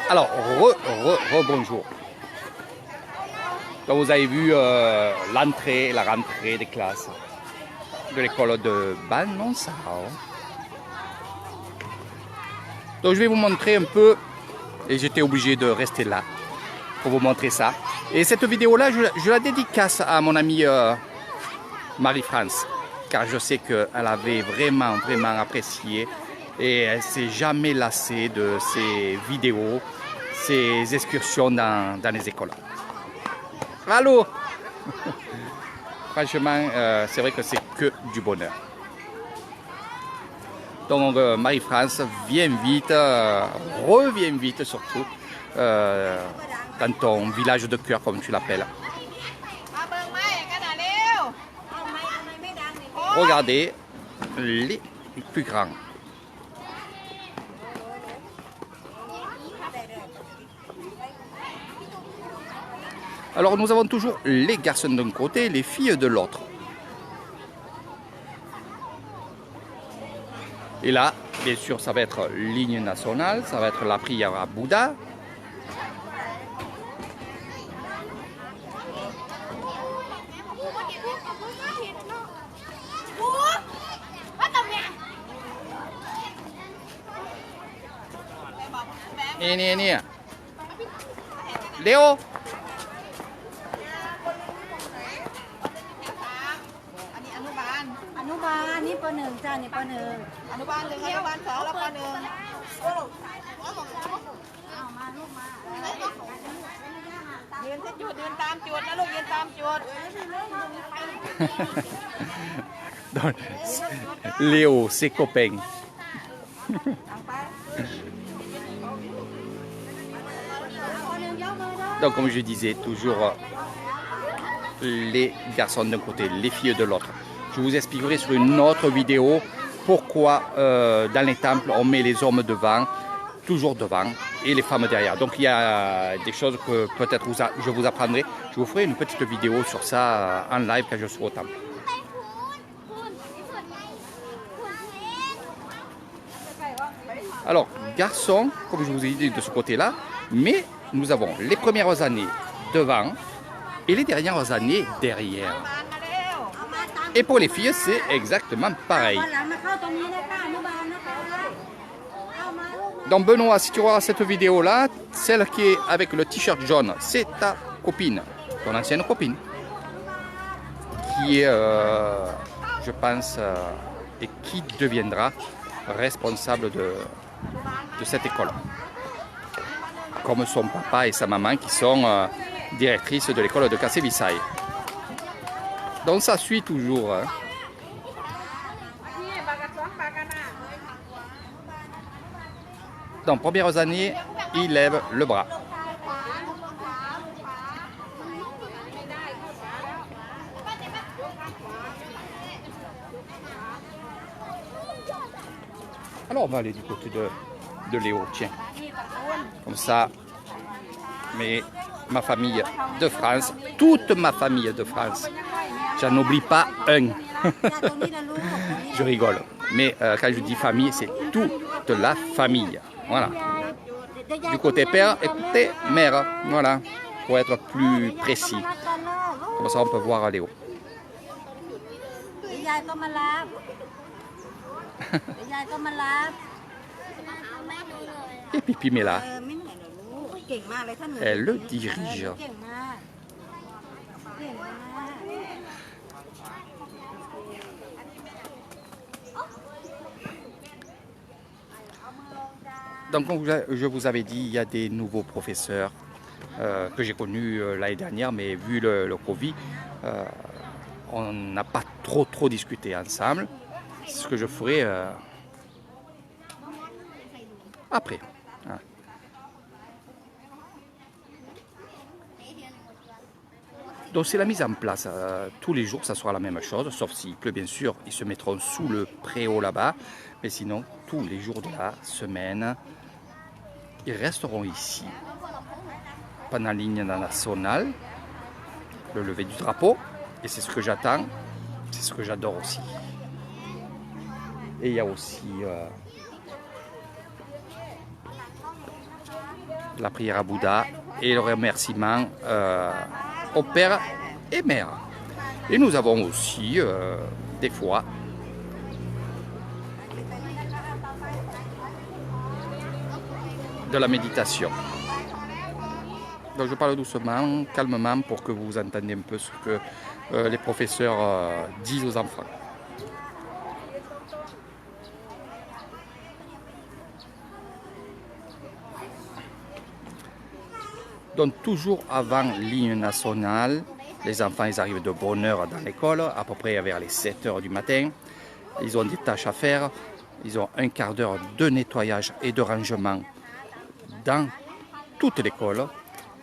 Alors, bonjour. Donc vous avez vu l'entrée et la rentrée des classes de l'école de Banon-Sao. Donc je vais vous montrer un peu, et j'étais obligé de rester là pour vous montrer ça. Et cette vidéo-là, je la dédicace à mon amie Marie-France, car je sais qu'elle avait vraiment apprécié et elle ne s'est jamais lassée de ces vidéos, ces excursions dans les écoles. Allô. Franchement, c'est vrai que c'est que du bonheur. Donc Marie-France, viens vite, reviens vite surtout, dans ton village de cœur comme tu l'appelles. Regardez les plus grands. Alors nous avons toujours les garçons d'un côté et les filles de l'autre. Et là, bien sûr, ça va être l'hymne national, ça va être la prière à Bouddha. Ni. Léo.นี่ป .1 จ้านี่ป .1 อนุบาล1อนุบาล2แล้วป .1 เอามาลูกมายืนที่จุดยืนตามจุดนะลูกยืนตามจุด Donc, Léo, ses copains. Donc, comme je disais, toujours les garçons d'un côté, les filles de l'autre. Je vous expliquerai sur une autre vidéo pourquoi dans les temples on met les hommes devant, toujours devant, et les femmes derrière. Donc il y a des choses que peut-être je vous apprendrai. Je vous ferai une petite vidéo sur ça en live quand je serai au temple. Alors, garçons, comme je vous ai dit de ce côté-là, mais nous avons les premières années devant et les dernières années derrière. Et pour les filles, c'est exactement pareil. Donc Benoît, si tu vois cette vidéo-là, celle qui est avec le t-shirt jaune, c'est ta copine, ton ancienne copine, qui est, je pense, et qui deviendra responsable de cette école. Comme son papa et sa maman qui sont directrices de l'école de Kassé-Vissaï. Donc ça suit toujours. Hein. Donc premières années, il lève le bras. Alors on va aller du côté de Léo, tiens. Comme ça, mais ma famille de France, toute ma famille de France. J'en oublie pas un. Je rigole. Mais quand je dis famille, c'est toute la famille. Voilà. Du côté père et côté mère. Voilà. Pour être plus précis. Comme ça, on peut voir Léo. Et Pipi Mela. Elle le dirige. Donc, comme je vous avais dit, il y a des nouveaux professeurs que j'ai connus l'année dernière, mais vu le Covid, on n'a pas trop discuté ensemble. C'est ce que je ferai après. Hein. Donc c'est la mise en place. Tous les jours, ça sera la même chose, sauf s'il pleut, bien sûr, ils se mettront sous le préau là-bas. Mais sinon, tous les jours de la semaine, ils resteront ici pendant l'hymne national, le lever du drapeau. Et c'est ce que j'attends, c'est ce que j'adore aussi. Et il y a aussi la prière à Bouddha et le remerciement au père et mère. Et nous avons aussi des fois de la méditation. Donc je parle doucement, calmement pour que vous entendiez un peu ce que les professeurs disent aux enfants. Donc toujours avant l'hymne national, les enfants ils arrivent de bonne heure dans l'école, à peu près vers les 7 heures du matin. Ils ont des tâches à faire, ils ont un quart d'heure de nettoyage et de rangement dans toute l'école.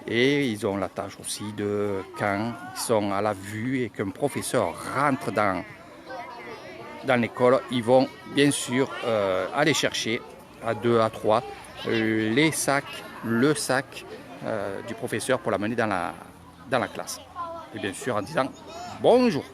Et ils ont la tâche aussi de quand ils sont à la vue et qu'un professeur rentre dans l'école, ils vont bien sûr aller chercher à 2 à 3 le sac du professeur pour l'amener dans la classe. Et bien sûr en disant bonjour.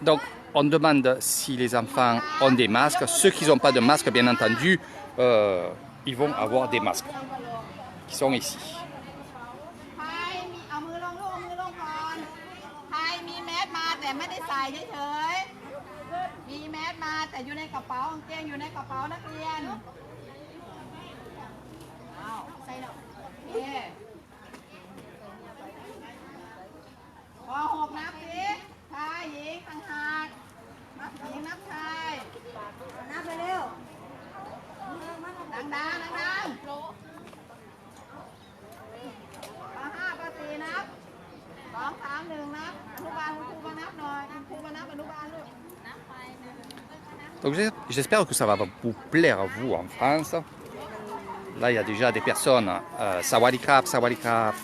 Donc, on demande si les enfants ont des masques. Ceux qui n'ont pas de masque, bien entendu, ils vont avoir des masques qui sont ici. Donc j'espère que ça va vous plaire à vous en France. Là, il y a déjà des personnes. Sawadee-krap, sawadee-krap.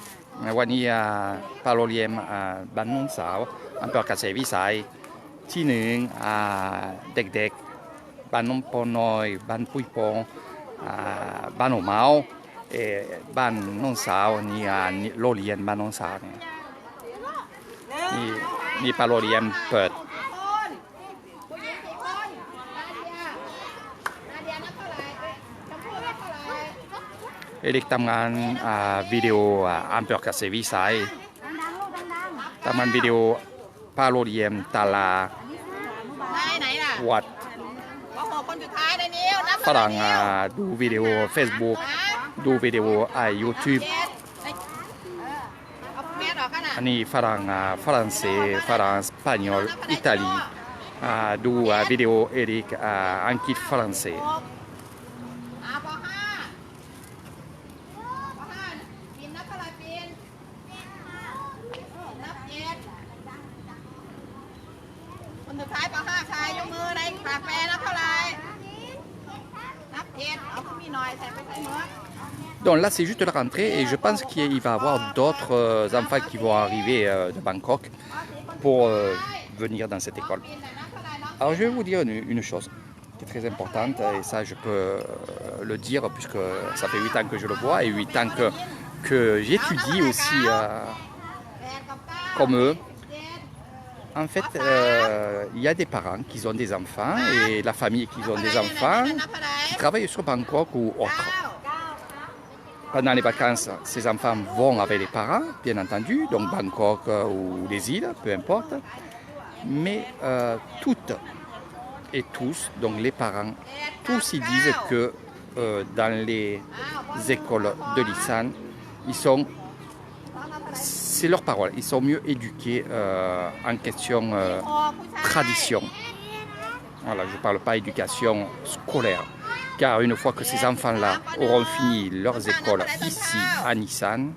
Wania Paloliem, Ban Nun Sao, un peu cassé visai. Tinung, Dek-Dek, Ban Non Ponoi, Ban Puipon, Ban Omao, et Ban Non Sao, ni Lolien, Ban Non Sao. Ni Paloliem Pet. Et les tamgan vidéo un peu cassé visai. Tamgan vidéo Paloliem Tala. What? ฝรั่งดูวิดีโอ Facebook ดูวิดีโอYouTube อันนี้ฝรั่งเศสฝรั่งสเปนอลอิตาลีดูวิดีโอเอริกอังกฤษฝรั่งเศสDonc là c'est juste la rentrée et je pense qu'il va y avoir d'autres enfants qui vont arriver de Bangkok pour venir dans cette école. Alors je vais vous dire une chose qui est très importante et ça je peux le dire puisque ça fait 8 ans que je le vois et 8 ans que j'étudie aussi comme eux. En fait, il y a des parents qui ont des enfants et la famille qui ont des enfants qui travaillent sur Bangkok ou autre. Pendant les vacances, ces enfants vont avec les parents, bien entendu, donc Bangkok ou les îles, peu importe. Mais toutes et tous, donc les parents, tous ils disent que dans les écoles de l'Isan, c'est leur parole, ils sont mieux éduqués en question tradition. Voilà, je ne parle pas éducation scolaire. Car une fois que ces enfants-là auront fini leurs écoles ici à Nissan,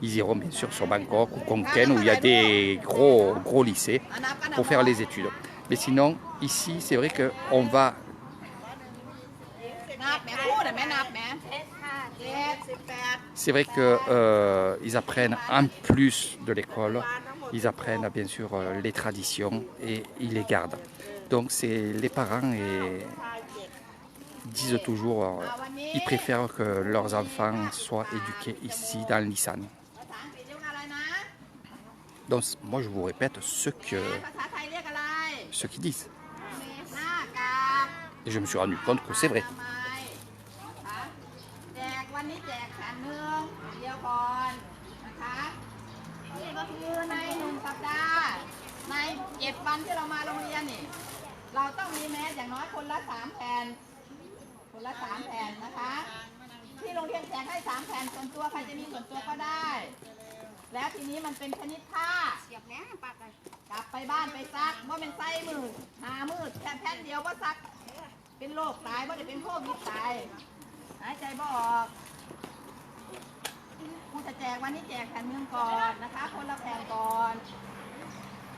ils iront bien sûr sur Bangkok ou Konken où il y a des gros lycées pour faire les études. Mais sinon, ici, c'est vrai qu'on va... c'est vrai qu'ils apprennent en plus de l'école, ils apprennent bien sûr les traditions et ils les gardent. Donc c'est les parents disent toujours, ils préfèrent que leurs enfants soient éduqués ici dans l'Isan. Donc moi je vous répète ce qu'ils disent. Et je me suis rendu compte que c'est vrai. แจกวันนี้แจกแผ่นหนึ่งเดียวก่อนนะคะนี่ก็คือใน1 สัปดาห์ใน7 วันที่เรามาโรงเรียนนี่เราต้องมีแมสอย่างน้อยคนละ3 แผ่นคนละ3 แผ่นนะคะที่โรงเรียนแจกให้3 แผ่นส่วนตัวใครจะมีส่วนตัวก็ได้แล้วทีนี้มันเป็นชนิดผ้าเสียบแหนปากเลยกลับไปบ้านไปซักว่าเป็นไส้มืดหามืดแค่แผ่นเดียวว่าซักเป็นโรคตายว่าจะเป็นโรควิตายหายใจบ่ออกครูจะแจกวันนี้แจกแผ่นหนึ่งก่อนนะคะคนละแผ่นก่อน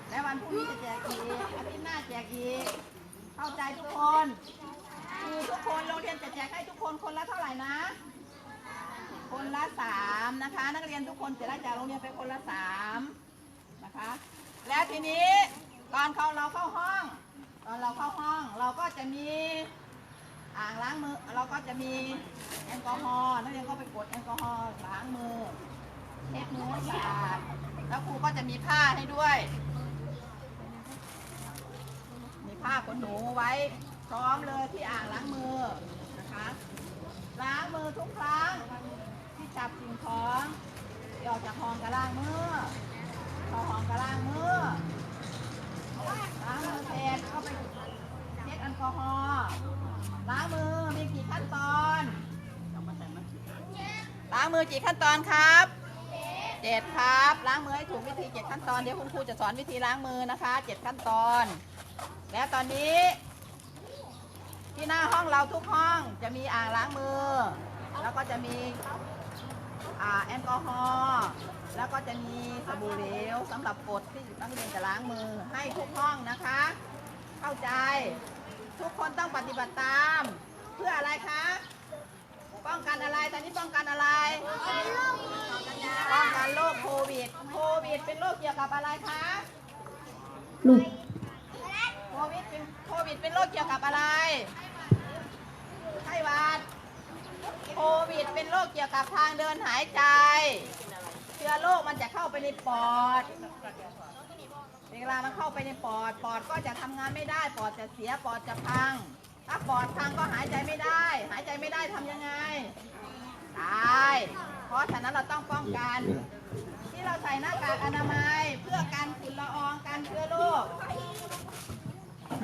แล้ววันพรุ่งนี้จะแจกอีกอาทิตย์หน้าแจกอีกเข้าใจทุกคนคือทุกคนโรงเรียนจะแจกให้ทุกคนคนละเท่าไหร่นะคนละ3นะคะนักเรียนทุกคนจะได้จากโรงเรียนไปคนละ3นะคะแล้วทีนี้ตอนเราเข้าห้องเราก็จะมีอ่างล้างมือเราก็จะมีแอลกอฮอล์นักเรียนก็ไปกดแอลกอฮอล์ล้างมือเช็ดมือให้สะอาดแล้วครูก็จะมีผ้าให้ด้วยมีผ้าขนหนูไว้พร้อมเลยที่อ่างล้างมือนะคะล้างมือทุกครั้งที่จับสิ่งของที่ออกจากห้องก็ล้างมือเข้าห้องก็ล้างมือล้างมือเสร็จก็ไปเช็ดแอลกอฮอล์ล้างมือมีกี่ขั้นตอนล้างมือกี่ขั้นตอนครับ7ครับล้างมือให้ถูกวิธี7ขั้นตอนเดี๋ยวคุณครูจะสอนวิธีล้างมือนะคะ7ขั้นตอนและตอนนี้ที่หน้าห้องเราทุกห้องจะมีอ่างล้างมือแล้วก็จะมีแอลกอฮอล์แล้วก็จะมีสบู่เหลวสำหรับกดที่นักเรียนจะล้างมือให้ทุกห้องนะคะเข้าใจทุกคนต้องปฏิบัติตามเพื่ออะไรคะป้องกันอะไรตอนนี้ป้องกันอะไรป้องกันโรคโควิดเป็นโรคเกี่ยวกับอะไรคะโควิดเป็นโรคเกี่ยวกับอะไรไข้หวัดโควิดเป็นโรคเกี่ยวกับทางเดินหายใจเชื้อโรคมันจะเข้าไปในปอดเวลามันเข้าไปในปอดก็จะทำงานไม่ได้ปอดจะเสียปอดจะพังถ้าปอดพังก็หายใจไม่ได้ทำยังไงตายเพราะฉะนั้นเราต้องป้องกันที่เราใส่หน้ากากอนามัยเพื่อกันฝุ่นละอองกันเชื้อโรค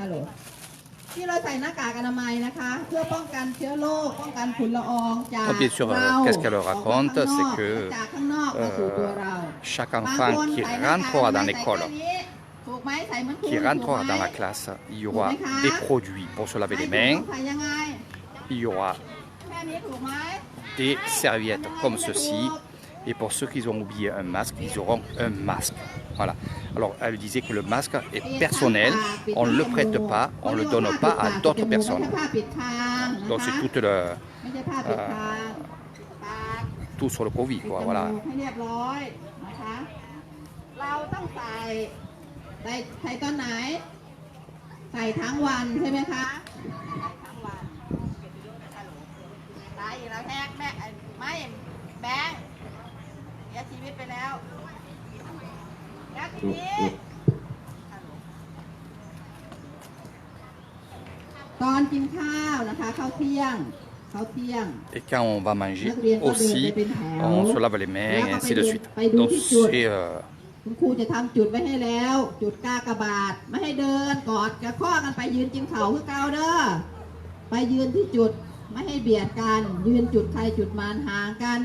ฮัลโหลที่เราใส่หน้ากากอนามัยนะคะเพื่อป้องกันเชื้อโรคป้องกันฝุ่นละอองจากเรา Qu'est-ce qu'elle raconte, c'est que chaque enfant qui rentrera dans l'école, qui rentrera dans la classe, il y aura des produits pour se laver les mains, il y aura des serviettes comme ceci, et pour ceux qui ont oublié un masque, ils auront un masque. Voilà. Alors elle disait que le masque est personnel, on ne le prête pas, on ne le donne pas à d'autres personnes. Donc c'est tout sur le Covid, quoi, voilà. เราต้องใส่ตอนไหนใส่ทั้งวันใช่ไหมคะทั้งวันตายอีกแล้วแม่ไม่แบงค์เสียชีวิตไปแล้วทีนี้ตอนกินข้าวนะคะข้าวเที่ยง Et quand on va manger aussi, on se lave les mains et ainsi de suite. Donc c'est คุณครูจะทำจุดไว้ให้แล้วจุดกากบาทไม่ให้เดินกอดกระข้อกันไปยืนกินข้าวคือเก่าเด้อไปยืนที่จุดไม่ให้เบียดกันยืนจุดใครจุดมันห่างกัน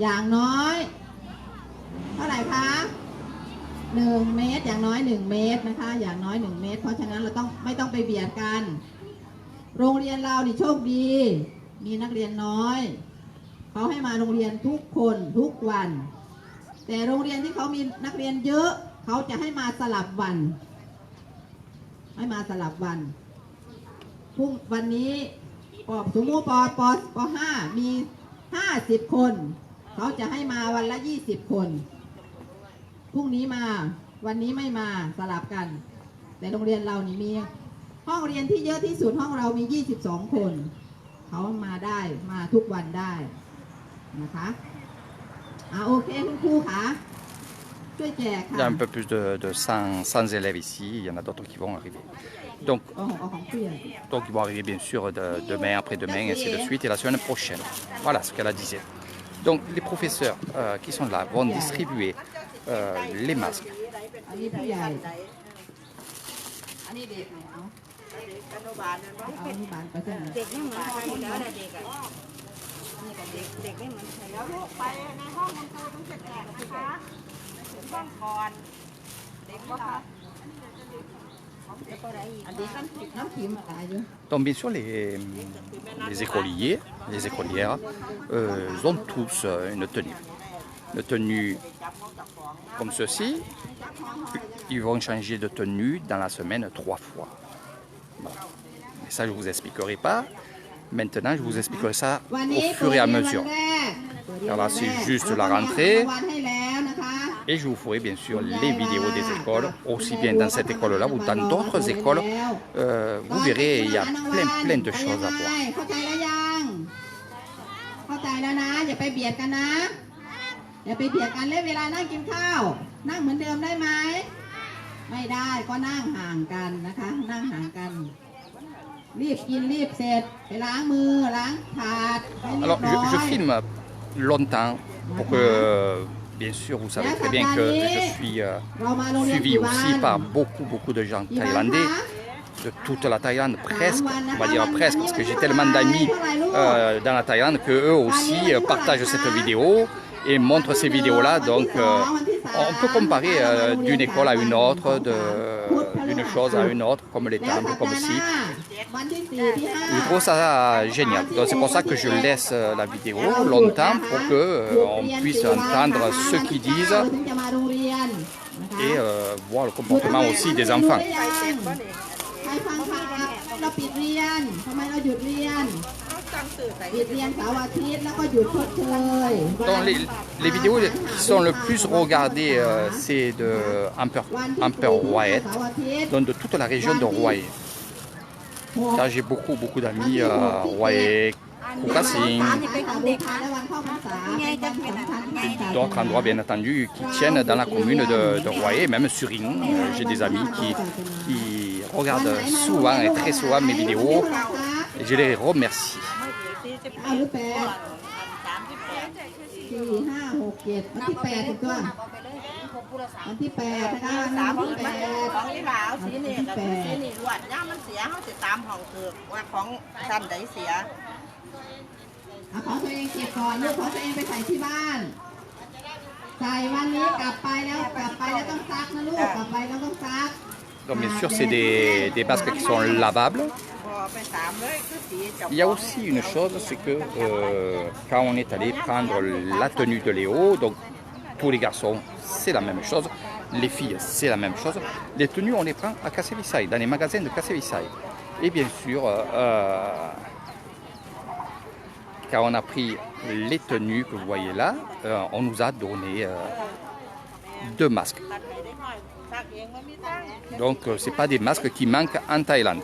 อย่างน้อยเท่าไหร่คะ1 เมตรอย่างน้อย1 เมตรนะคะอย่างน้อย1 เมตรเพราะฉะนั้นเราไม่ต้องไปเบียดกันโรงเรียนเราดิโชคดีมีนักเรียนน้อยเขาให้มาโรงเรียนทุกคนทุกวันแต่โรงเรียนที่เขามีนักเรียนเยอะเขาจะให้มาสลับวันพรุ่งวันนี้สมมติป .5 มี 50 คน เขาจะให้มาวันละ 20 คน พรุ่งนี้มาวันนี้ไม่มาสลับกัน แต่โรงเรียนเรานี่มีห้องเรียนที่เยอะที่สุดห้องเรามี 22 คน เขามาได้มาทุกวันได้นะคะโอเคคุณครูค่ะช่วยแจกค่ะ Il y a un peu plus de 100 élèves ici, il y en a d'autres qui vont arriver. Donc, เอาของเพื่อน ils vont arriver bien sûr demain, après-demain, et ainsi de suite, et la semaine prochaine. Voilà ce qu'elle a disait. Donc les professeurs qui sont là vont distribuer les masques. อันนี้ผู้ใหญ่อันนี้เด็กเอาอนุบาลไปเถอะ เด็กไม่เหมือนใครแล้วนะเด็กอ่ะนี่กับเด็กไม่เหมือนใครแล้วลูกไปในห้องคุณครูต้องแจกนะคะต้องก่อนเด็กว่าอันนี้น้ำขิมอะไรอยู่ Donc bien sûr les écoliers, les écolières, ils ont tous une tenue. Une tenue comme ceci. Ils vont changer de tenue dans la semaine 3 fois. Bon. Mais ça je ne vous expliquerai pas. Maintenant je vous expliquerai ça au fur et à mesure. Alors là c'est juste la rentrée. Et je vous ferai bien sûr les vidéos des écoles, aussi bien dans cette école-là ou dans d'autres écoles. Vous verrez, il y a plein de choses à voir. เข้าใจแล้วยังเข้าใจแล้วนะอย่าไปเบียดกันนะอย่าไปเบียดกันเล่นเวลานั่งกินข้าวนั่งเหมือนเดิมได้ไหมไม่ได้ก็นั่งห่างกันนะคะนั่งห่างกันรีบกินรีบเสร็จไปล้างมือล้างถาดให้เรียบ Alors ร้อย je filme longtemps pour que, bien sûr, vous savez très bien que je suis suivi aussi par beaucoup de gens thaïlandais, de toute la Thaïlande, presque, on va dire presque, parce que j'ai tellement d'amis dans la Thaïlande qu'eux aussi partagent cette vidéo et montrent ces vidéos-là. Donc on peut comparer d'une école à une autre, d'une chose à une autre, comme les temples, comme ci. Je trouve ça génial. Donc c'est pour ça que je laisse la vidéo longtemps pour que on puisse entendre ce qu'ils disent et voir le comportement aussi des enfants. ใครฟังค่ะเราปิดเรียนทำไมเราหยุดเรียนปิดเรียนเสาร์อาทิตย์แล้วก็หยุดชดเชย Donc les vidéos qui sont le plus regardées, c'est de Amper Roaet, donc de toute la région de Roaet. Car j'ai beaucoup d'amis Roaet, Koukassing, d'autres endroits bien entendu qui tiennent dans la commune de Roaet, même Surin. J'ai des amis qui regardent souvent et très souvent mes vidéos et je les remercie. เอาหรือ8 4 5 6 7วันที่8ถูกต้องวันที่8นะคะวันที่8 ของอีหลาวสีนี่กับสีนี่ล้วนย่ามันเสียเขาจะตามห้องคือว่าของชั้นใดเสีย เอาของตัวเองเก็บก่อนลูกของตัวเองไปใส่ที่บ้านใส่วันนี้กลับไปแล้วต้องซักนะลูกกลับไปแล้วต้องซัก Donc bien sûr c'est des masques qui sont lavables. Il y a aussi une chose, c'est que quand on est allé prendre la tenue de Léo, donc tous les garçons c'est la même chose, les filles c'est la même chose, les tenues on les prend à Kassevisai, dans les magasins de Kassevisai. Et bien sûr, quand on a pris les tenues que vous voyez là, on nous a donné 2 masques. Donc ce n'est pas des masques qui manquent en Thaïlande.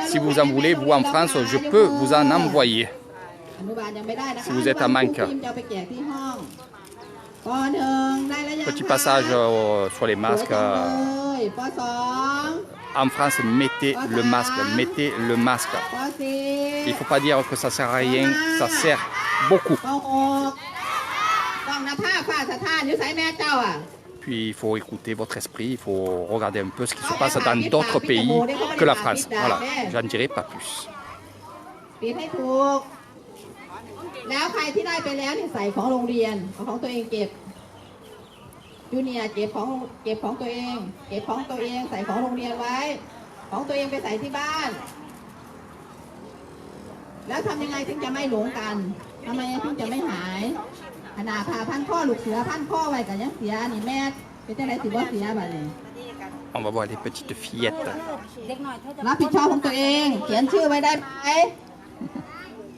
Si vous en voulez, vous en France, je peux vous en envoyer. Si vous êtes en manque. Petit passage sur les masques. En France, mettez le masque, mettez le masque. Il ne faut pas dire que ça ne sert à rien, ça sert beaucoup. Puis il faut écouter votre esprit, il faut regarder un peu ce qui se passe dans d'autres pays que la France. Voilà, j'en dirai pas plus. ปิดให้ถูกแล้วใครที่ได้ไปแล้วนี่ใส่ของโรงเรียนของตัวเองเก็บจูเนียร์เก็บของตัวเองเก็บของตัวเองใส่ของโรงเรียนไว้ของตัวเองไปใส่ที่บ้านแล้วทำยังไงถึงจะไม่หลงกันทำไมถึงจะไม่หายขนาดพาพันข้อลูกเสือพันข้อไว้กันยังเสียนี่แม่เป็นจังไรถือว่าเสียแบบนี้ On va voir les petites fillettes. รับผิดชอบของตัวเองเขียนชื่อไว้ได้ไหม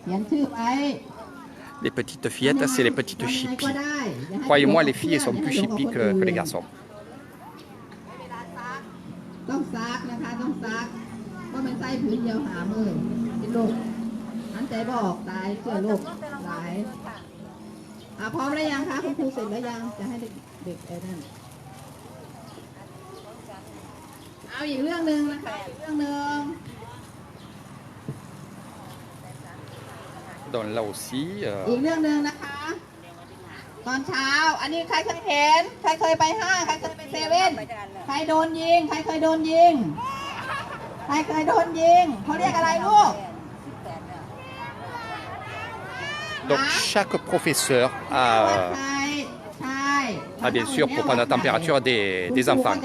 เขียนชื่อไว้ Les petites fillettes, c'est les petites chippies. Croyez-moi, les filles elles sont plus chippies que les garçons. ต้องซักนะคะต้องซักเพราะมันใส่ผืนเดียวหามือเป็นโรคหันใจบออกตายเชื้อโรคหลายพร้อมแล้วยังคะคุณครูเสร็จแล้วยังจะให้เด็กนั่นเอาอีกเรื่องหนึ่งนะคะอีกเรื่องหนึ่ง Donc là aussi, อีกเรื่องหนึ่งนะคะ ตอนเช้าอันนี้ใครเคยเห็นใครเคยไปห้างใครเคยไปเซเว่นใครโดนยิงใครเคยโดนยิงใครเคยโดนยิงเขาเรียกอะไรลูก donc chaque professeur a bien sûr pour prendre la température des enfants.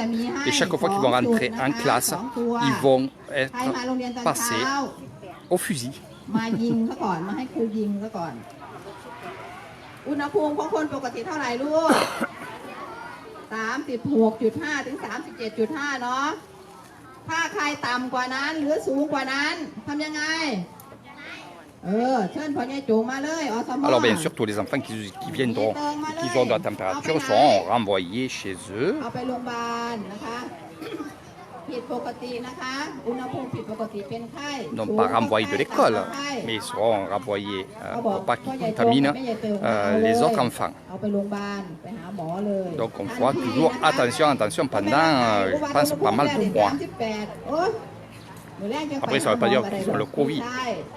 Et chaque fois qu'ils vont rentrer en classe, ils vont être passés au fusil. มายิงซะก่อนมาให้ครูยิงซะก่อนอุณหภูมิของคนปกติเท่าไหร่ลูก 36.5 ถึง 37.5 เนาะถ้าใครต่ำกว่านั้นหรือสูงกว่านั้นทำยังไงเชิญพ่อใหญ่โจงมาเลยอสม Alors bien sûr, tous les enfants qui viendront, qui ont de la température, seront renvoyés chez eux. เอาไปโรงพยาบาลนะคะผิดปกตินะคะอุณหภูมิผิดปกติเป็นไข้ Non pas renvoyés de l'école, mais ils seront renvoyés pour pas qu'ils contaminent les autres enfants. เอาไปโรงพยาบาลไปหาหมอเลย Donc on fera toujours attention pendant, je pense, pas mal de mois. Après, ça ne veut pas dire qu'ils ont le Covid,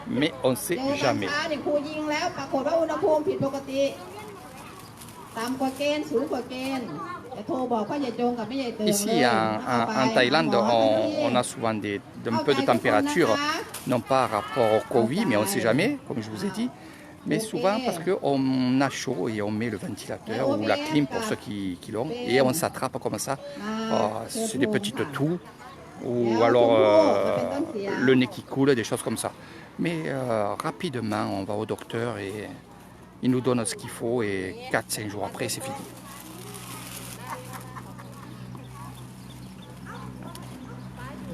mais on ne sait jamais. ครูยิงแล้วปรากฏว่าอุณหภูมิผิดปกติต่ำกว่าเกณฑ์สูงกว่าเกณฑ์จะโทรบอกพ่อใหญ่โจงกับแม่ใหญ่เติม Ici en Thaïlande, on a souvent un peu de température, non pas rapport au Covid, mais on ne sait jamais, comme je vous ai dit. Mais souvent parce qu'on a chaud et on met le ventilateur ou la clim pour ceux qui l'ont et on s'attrape comme ça. C'est des petites toux ou alors le nez qui coule, des choses comme ça. Mais rapidement, on va au docteur et il nous donne ce qu'il faut et 4-5 jours après, c'est fini.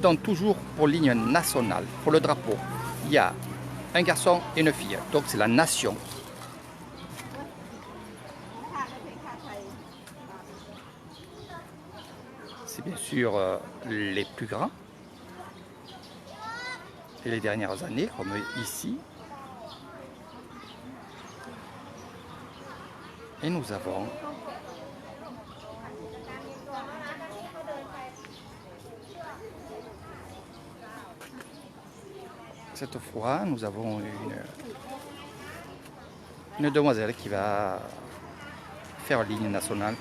Donc toujours pour ligne nationale, pour le drapeau, il y a un garçon et une fille, donc c'est la nation. C'est bien sûr les plus grands. Et les dernières années, comme ici. Et nous avons cette fois, nous avons une demoiselle qui va faire ligne nationale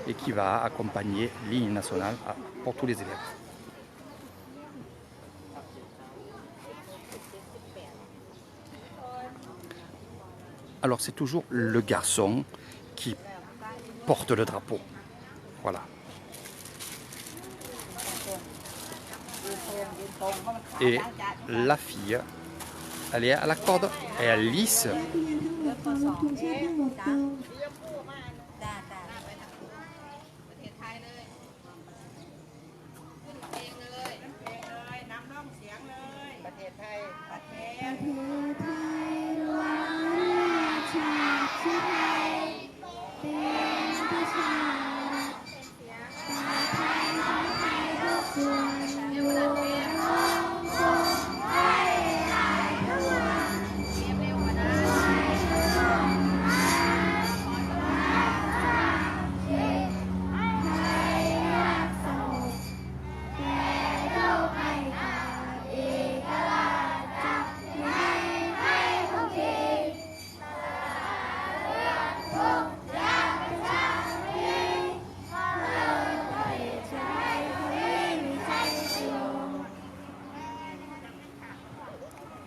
et qui va accompagner ligne nationale pour tous les élèves. Alors c'est toujours le garçon qui porte le drapeau. Voilà. Et la fille, elle est à la corde et elle lisse.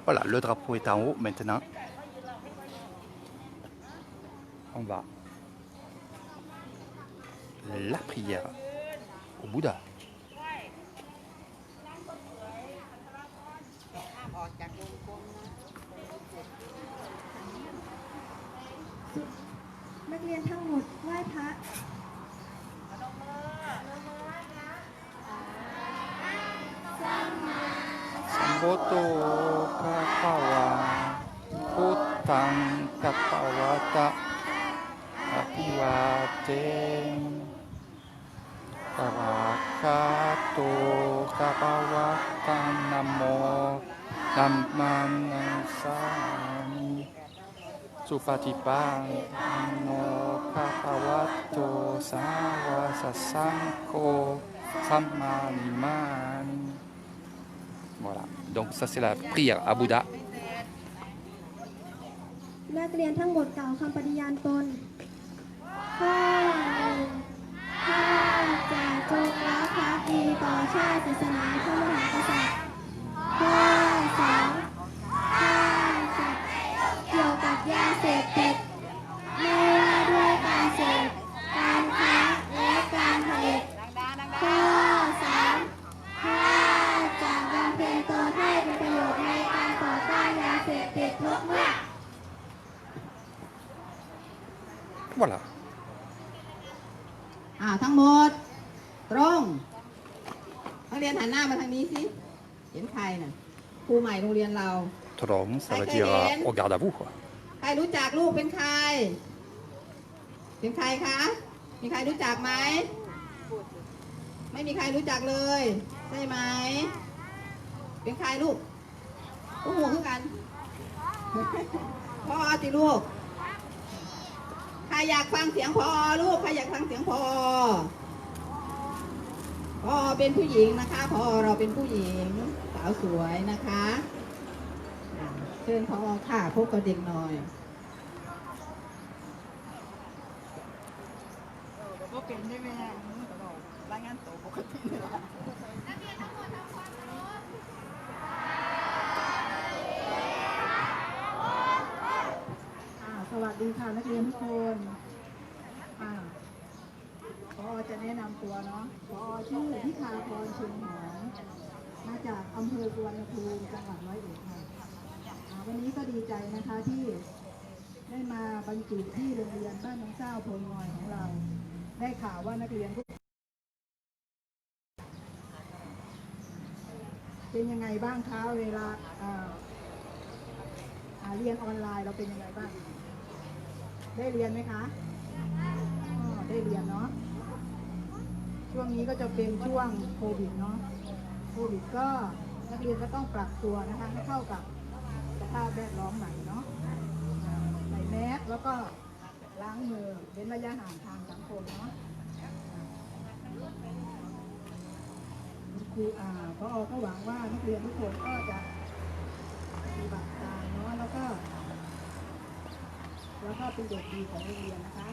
Voilà, le drapeau est en haut maintenant. On va la prière au Bouddha. Samboto Kakawa Buddha Tang Kapawata Apiwate Karakato Kapawata Namo Namansani Supatipang No Kapawato Sawasasanko Samanimani. Voilà, donc ça c'est la prière à Bouddha. นักเรียนทั้งหมดกล่าวคำปฏิญาณตนข้อหนึ่งข้าจะจงรักภักดีต่อชาติศาสนาพระมหากษัตริย์ข้อสองข้าจะเกี่ยวกับยาเสพติดไม่ว่าด้วยการเสพการค้าและการผลิตข้อสามข้าจะบำเพ็ญตนให้เป็นประโยชน์ในการต่อต้านยาเสพติดทุกเมื่อ Voilà. ทั้งหมด ตรงนักเรียนหันหน้ามาทางนี้สิเห็นใครน่ะครูใหม่โรงเรียนเรา Trong, ça veut dire au garde à vous. Quoi. ใครรู้จักลูกเป็นใคร เป็นใครคะ มีใครรู้จักไหม ไม่มีใครรู้จักเลยใช่ไหม เป็นใครลูกโอ้โหคือกัน พ่อสิลูก ใครอยากฟังเสียงพ่อลูก ใครอยากฟังเสียงพ่อพ่อเป็นผู้หญิงนะคะพ่อเราเป็นผู้หญิงสาวสวยนะคะเชิญพ่อค่ะพบกับเด็กหน่อย ก็เป็นได้ไหมฮะรายงานตัวปกติเลยล่ะ สวัสดีค่ะนักเรียนทุกคนพอจะแนะนำตัวเนาะพอชื่อพิธาพรเชียงหอมมาจากอำเภอสุวรรณภูมิจังหวัดร้อยเอ็ดค่ะวันนี้ก็ดีใจนะคะที่ได้มาบรรจุที่โรงเรียนบ้านน้องเจ้าโพลงอยของเรา ได้ข่าวว่านักเรียนทุกเป็นยังไงบ้างคะเวลาเรียนออนไลน์เราเป็นยังไงบ้างได้เรียนไหมคะได้เรียนเนาะช่วงนี้ก็จะเป็นช่วงโควิดเนาะโควิดก็นักเรียนก็ต้องปรับตัวนะคะให้เข้ากับสภาพแวดล้อมใหม่เนาะใส่แมสแล้วก็ล้างมือเว้นระยะห่างทางสังคมเนาะครูพอก็หวังว่านักเรียนทุกคนก็จะปฏิบัติตามเนาะแล้วก็เป็นเด็กดีของโรงเรียนนะคะ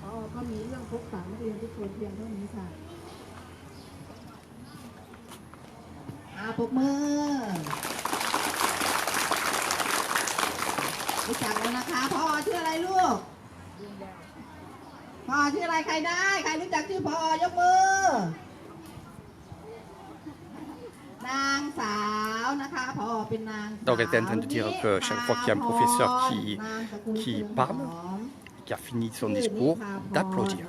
พอก็มีเรื่องพบปะนักเรียนทุกคนเพียงเท่านี้ค่ะปรบมือรู้จักแล้วนะคะพ่อชื่ออะไรลูกพ่อชื่ออะไรใครได้ใครรู้จักชื่อพ่อยกมือนางสาวนะคะพ่อเป็นนางสาว Donc elle était en train de dire que chaque fois qu'il y a un professeur qui parle, qui a fini son discours, d'applaudir.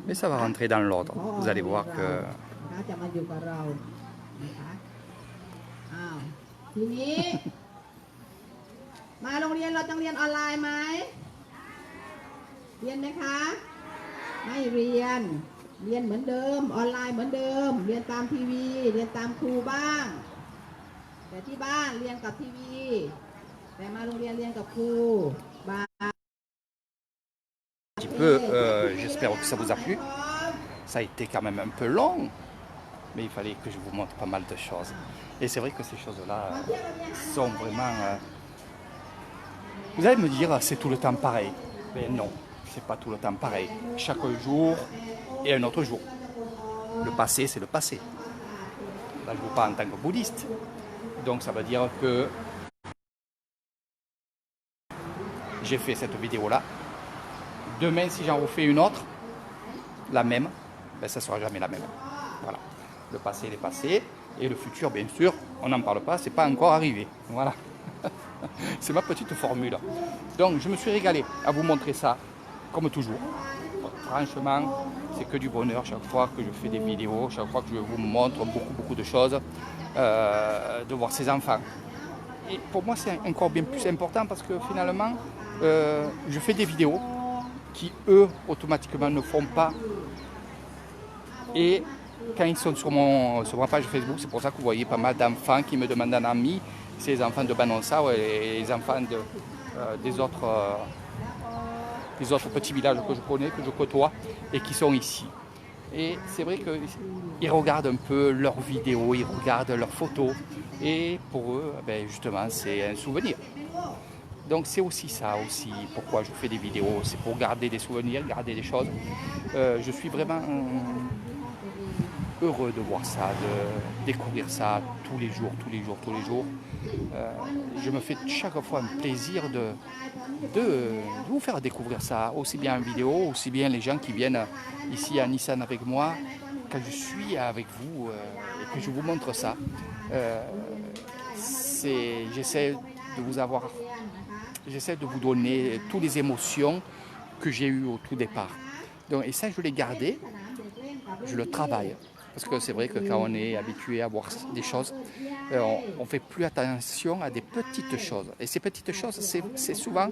Mais ça va rentrer dans l'ordre. Vous allez voir que จะมาอยู่กับเรานะคะทีนี้ มาโรงเรียนเราต้องเรียนออนไลน์ไหมเรียนไหมคะไม่เรียนเหมือนเดิมออนไลน์เหมือนเดิมเรียนตามทีวีเรียนตามครูบ้างแต่ที่บ้านเรียนกับทีวีแต่มาโรงเรียนเรียนกับครูบ้าง un petit peu, j'espère que ça vous a plu. Ça a été quand même un peu long, mais il fallait que je vous montre pas mal de choses. Et c'est vrai que ces choses-là sont vraiment... Vous allez me dire, c'est tout le temps pareil. Mais non, c'est pas tout le temps pareil. Chaque jour est un autre jour. Le passé, c'est le passé. Là, je ne vous parle en tant que bouddhiste. Donc ça veut dire que j'ai fait cette vidéo-là. Demain, si j'en refais une autre, la même, ben, ça ne sera jamais la même. Voilà. Le passé, il est passé. Et le futur, bien sûr, on n'en parle pas, c'est pas encore arrivé. Voilà. C'est ma petite formule. Donc, je me suis régalé à vous montrer ça, comme toujours. Franchement, c'est que du bonheur chaque fois que je fais des vidéos, chaque fois que je vous montre beaucoup de choses, de voir ces enfants et pour moi, c'est encore bien plus important parce que finalement, je fais des vidéos qui, eux, automatiquement ne font pas. Et quand ils sont sur ma page Facebook, c'est pour ça que vous voyez pas mal d'enfants qui me demandent un ami. C'est les enfants de Banonsa et les enfants des autres petits villages que je connais, que je côtoie et qui sont ici. Et c'est vrai qu'ils regardent un peu leurs vidéos, ils regardent leurs photos. Et pour eux, ben justement, c'est un souvenir. Donc c'est aussi ça, aussi pourquoi je fais des vidéos. C'est pour garder des souvenirs, garder des choses. Je suis vraiment heureux de voir ça, de découvrir ça tous les jours. Je me fais chaque fois un plaisir de vous faire découvrir ça, aussi bien en vidéo, aussi bien les gens qui viennent ici à Nissan avec moi, quand je suis avec vous et que je vous montre ça. J'essaie de vous donner toutes les émotions que j'ai eues au tout départ. Donc, et ça, je l'ai gardé, je le travaille. Parce que c'est vrai que quand on est habitué à voir des choses, on ne fait plus attention à des petites choses. Et ces petites choses, c'est souvent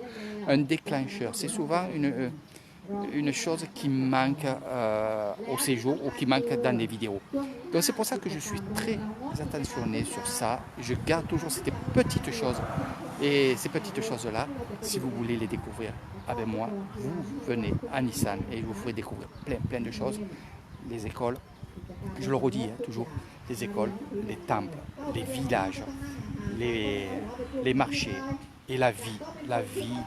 un déclencheur, c'est souvent une chose qui manque au séjour ou qui manque dans des vidéos. Donc c'est pour ça que je suis très attentionné sur ça. Je garde toujours ces petites choses. Et ces petites choses-là, si vous voulez les découvrir avec moi, vous venez à Nissan et je vous ferai découvrir plein de choses. Les écoles, je le redis toujours, les écoles, les temples, les villages, les marchés et la vie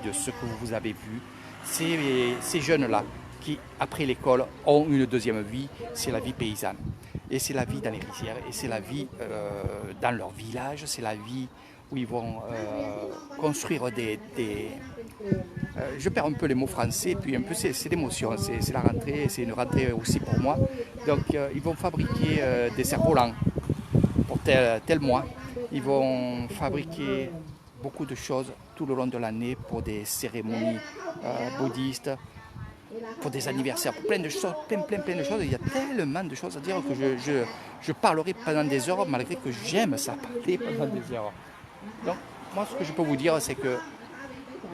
de ce que vous avez vu. Ces jeunes-là qui, après l'école, ont une deuxième vie, c'est la vie paysanne. Et c'est la vie dans les rizières, et c'est la vie dans leur village, c'est la vie où ils vont construire je perds un peu les mots français, puis un peu c'est l'émotion, c'est la rentrée, c'est une rentrée aussi pour moi. Donc ils vont fabriquer des cerfs-volants pour tel mois. Ils vont fabriquer beaucoup de choses tout le long de l'année pour des cérémonies bouddhistes, pour des anniversaires, pour plein de choses, plein de choses. Il y a tellement de choses à dire que je parlerai pendant des heures, malgré que j'aime ça, parler pendant des heures. Donc moi, ce que je peux vous dire, c'est que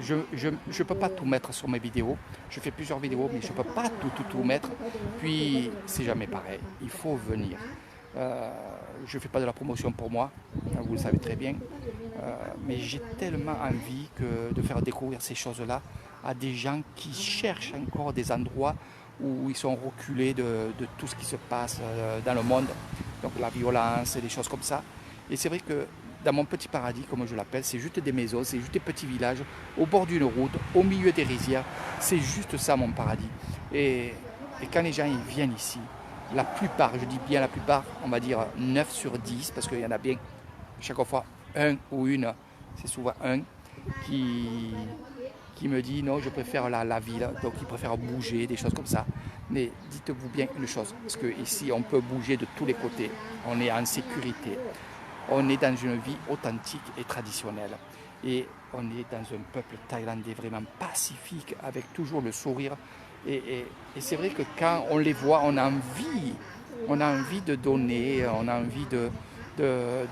je ne peux pas tout mettre sur mes vidéos. Je fais plusieurs vidéos, mais je ne peux pas tout mettre. Puis, c'est jamais pareil. Il faut venir. Je ne fais pas de la promotion pour moi, vous le savez très bien. Mais j'ai tellement envie de faire découvrir ces choses-là à des gens qui cherchent encore des endroits où ils sont reculés de tout ce qui se passe dans le monde. Donc la violence et des choses comme ça. Et c'est vrai que dans mon petit paradis, comme je l'appelle, c'est juste des maisons, c'est juste des petits villages, au bord d'une route, au milieu des rizières. C'est juste ça mon paradis. Et quand les gens ils viennent ici, la plupart, je dis bien la plupart, on va dire 9 sur 10, parce qu'il y en a bien chaque fois un ou une, c'est souvent un, qui me dit non, je préfère la ville, donc il préfère bouger, des choses comme ça. Mais dites-vous bien une chose, parce qu'ici on peut bouger de tous les côtés, on est en sécurité. On est dans une vie authentique et traditionnelle. Et on est dans un peuple thaïlandais vraiment pacifique, avec toujours le sourire. Et c'est vrai que quand on les voit, on a envie de donner, on a envie de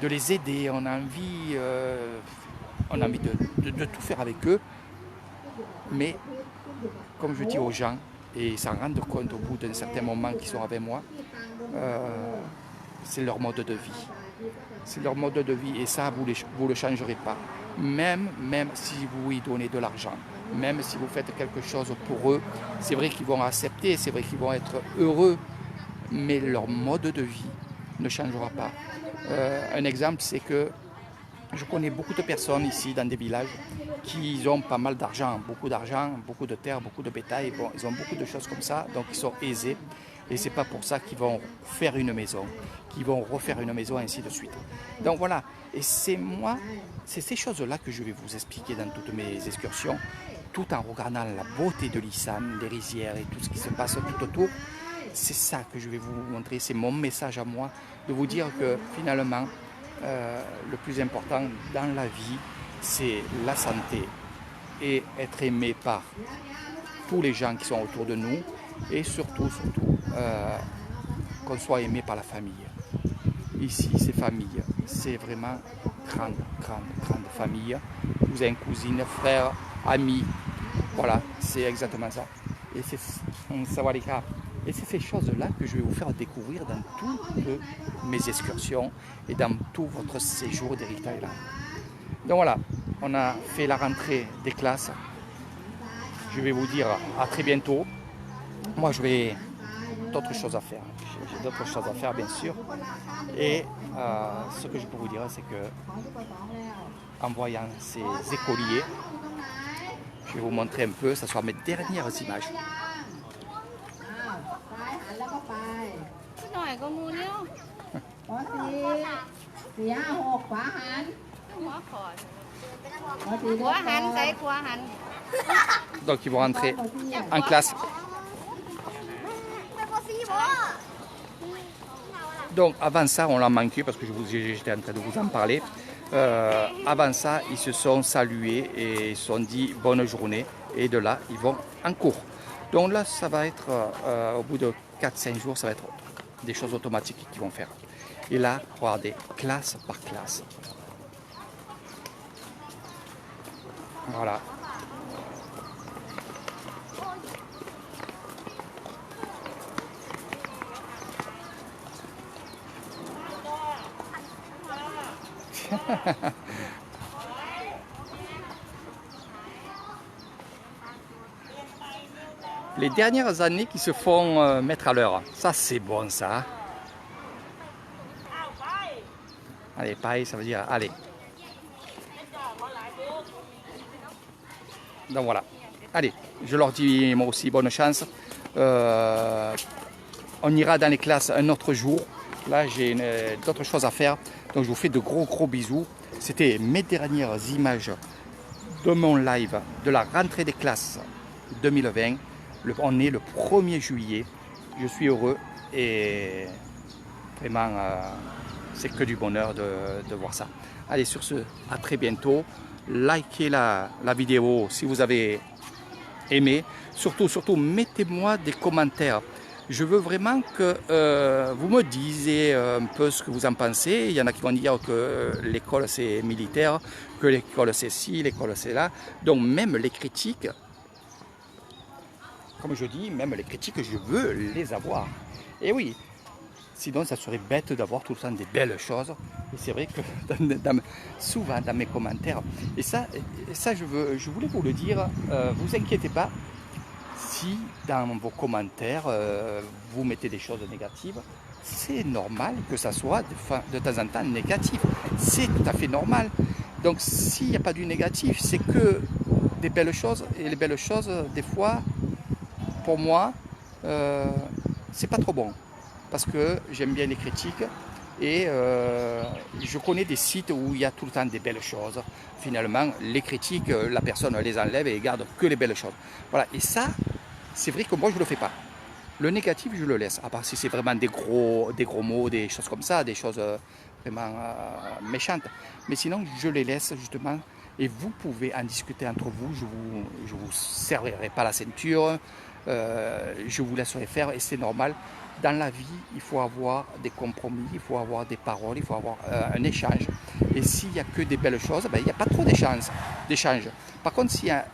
les aider, on a envie de tout faire avec eux. Mais, comme je dis aux gens, et ils s'en rendent compte au bout d'un certain moment qu'ils sont avec moi, c'est leur mode de vie. C'est leur mode de vie et ça, vous ne le changerez pas. Même si vous y donnez de l'argent, même si vous faites quelque chose pour eux, c'est vrai qu'ils vont accepter, c'est vrai qu'ils vont être heureux, mais leur mode de vie ne changera pas. Un exemple, c'est que je connais beaucoup de personnes ici dans des villages qui ont pas mal d'argent, beaucoup de terre, beaucoup de bétail. Bon, ils ont beaucoup de choses comme ça, donc ils sont aisés. Et c'est pas pour ça qu'ils vont faire une maison, qu'ils vont refaire une maison, ainsi de suite. Donc voilà, et c'est ces choses-là que je vais vous expliquer dans toutes mes excursions, tout en regardant la beauté de Nissan, les rizières et tout ce qui se passe tout autour. C'est ça que je vais vous montrer, c'est mon message à moi, de vous dire que finalement, le plus important dans la vie, c'est la santé et être aimé par tous les gens qui sont autour de nous et surtout, qu'on soit aimé par la famille. Ici, c'est famille, c'est vraiment grande famille. Cousins, cousines, frères, amis. Voilà, c'est exactement ça. Et c'est Sawadika. Et c'est ces choses-là que je vais vous faire découvrir dans toutes mes excursions et dans tout votre séjour d'Eric Thaïlande. Donc voilà, on a fait la rentrée des classes. Je vais vous dire à très bientôt. Moi, je vais d'autres choses à faire. J'ai d'autres choses à faire, bien sûr. Et ce que je peux vous dire, c'est que en voyant ces écoliers, je vais vous montrer un peu, ce sont mes dernières images. หน่อยก็มูเนี่ย ปอสี่ห้าหกขวาหัน หัวขอด ปอสี่ หัวหันใส่หัวหัน Donc ils vont rentrer en classe. Donc avant ça, on l'a manqué parce que j'étais en train de vous en parler. Avant ça, ils se sont salués et ils se sont dit bonne journée. Et de là, ils vont en cours. Donc là, ça va être, au bout de 4-5 jours, ça va être des choses automatiques qu'ils vont faire. Et là, regardez, classe par classe. Voilà. Les dernières années qui se font mettre à l'heure. Ça, c'est bon, ça. Allez, pareil, ça veut dire allez. Donc voilà. Allez, je leur dis moi aussi bonne chance. On ira dans les classes un autre jour. Là, j'ai d'autres choses à faire. Donc, je vous fais de gros bisous. C'était mes dernières images de mon live de la rentrée des classes 2020. On est le 1er juillet. Je suis heureux et vraiment, c'est que du bonheur de voir ça. Allez, sur ce, à très bientôt. Likez la vidéo si vous avez aimé. Surtout, mettez-moi des commentaires. Je veux vraiment que vous me disiez un peu ce que vous en pensez. Il y en a qui vont dire que l'école c'est militaire, que l'école c'est ci, l'école c'est là. Donc même les critiques, comme je dis, même les critiques, je veux les avoir. Et oui, sinon ça serait bête d'avoir tout le temps des belles choses. Et c'est vrai que souvent dans mes commentaires, et ça je voulais vous le dire, vous inquiétez pas. Si dans vos commentaires, vous mettez des choses négatives, c'est normal que ça soit de temps en temps négatif. C'est tout à fait normal. Donc s'il n'y a pas du négatif, c'est que des belles choses. Et les belles choses, des fois, pour moi, c'est pas trop bon. Parce que j'aime bien les critiques. Et je connais des sites où il y a tout le temps des belles choses. Finalement, les critiques, la personne les enlève et garde que les belles choses. Voilà. Et ça, c'est vrai que moi, je ne le fais pas. Le négatif, je le laisse. À part si c'est vraiment des gros mots, des choses comme ça, des choses vraiment méchantes. Mais sinon, je les laisse justement. Et vous pouvez en discuter entre vous. Je vous serrerai pas la ceinture. Je vous laisserai faire. Et c'est normal. Dans la vie, il faut avoir des compromis, il faut avoir des paroles, il faut avoir un échange. Et s'il n'y a que des belles choses, ben, il n'y a pas trop d'échange. Par contre, s'il y a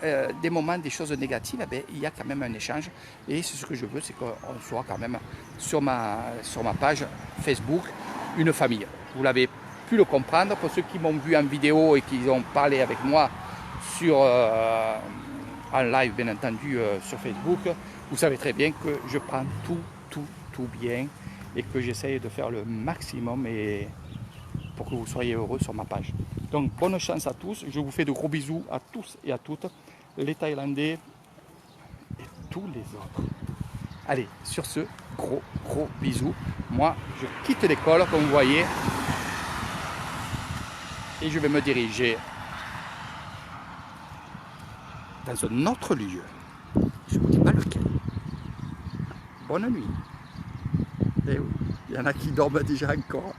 des moments, des choses négatives, ben, il y a quand même un échange. Et c'est ce que je veux, c'est qu'on soit quand même sur ma page Facebook, une famille. Vous l'avez pu le comprendre. Pour ceux qui m'ont vu en vidéo et qui ont parlé avec moi en live, bien entendu, sur Facebook, vous savez très bien que je prends tout bien et que j'essaye de faire le maximum et pour que vous soyez heureux sur ma page. Donc bonne chance à tous, je vous fais de gros bisous à tous et à toutes, les Thaïlandais et tous les autres. Allez, sur ce, gros bisous. Moi, je quitte l'école comme vous voyez et je vais me diriger dans un autre lieu. Je ne vous dis pas lequel. Bonne nuit. Et oui, il y en a qui dorment déjà encore.